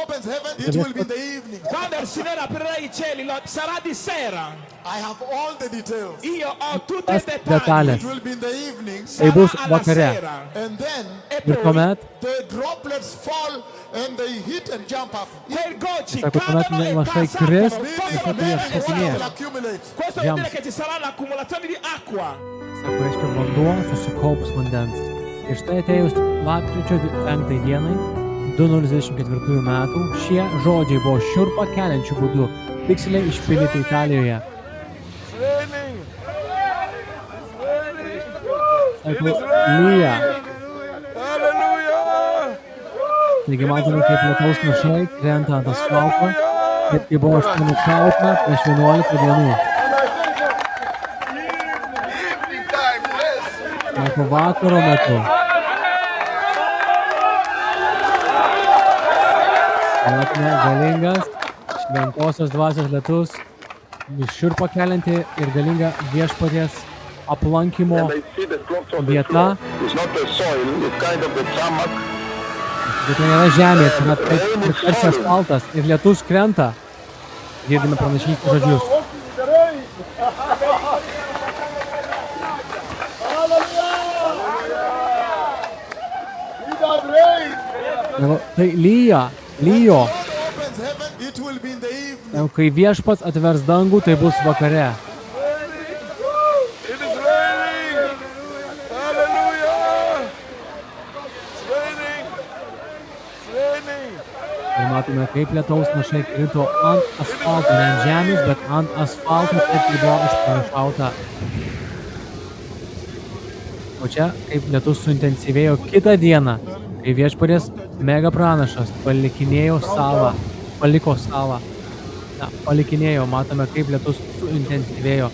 opens heaven, it will be in the evening. Quando il Signore aprirà i cieli, sarà di sera. I have all the details. Io ho tutti i dettagli. Detalės. It will be in the evening. Tai Sarà bus alla vakare. sera. And then E Ir poi tuomet, the droplets fall and they hit and jump up. quei gocci sako, tuomet cadono e lašai passano. kris, Cosa ir vuol tada jie dire che šokinėja. Will accumulate. Questo vuol Gems. dire che ci sarà l'accumulazione di acqua. Sako, reiškia, vanduo susikaups vandens. Ir štai atėjus lapkričio 5 dienai 2024 metų šie žodžiai buvo šiurpą keliančių būdų tiksliai išpildyti Italijoje. Sako, lyja. Taigi matome, kaip lietaus lašai krenta ant asfalto, kaip kai buvo nušauta prieš 11 dienų. Sako, vakaro metu. Matome galingas šventosios dvasios lietus, šiurpą kelianti ir galinga viešpaties aplankymo vieta. Bet tai nėra žemė, tai yra tarsi asfaltas ir lietus krenta. Girdime pranašystės žodžius. Tai lyja, lyjo. Opens heaven, it will be in the evening. Kai viešpats atvers dangų, tai bus vakare. Ir matome, kaip lietaus lašai krito ant asfalto, ne ant žemės, bet ant asfalto, kaip tai buvo išpranašauta. O čia, kaip lietus suintensyvėjo kitą dieną, kai viešpaties mega pranašas paliko salą. Palikinėjo, matome, kaip lietus suintensyvėjo.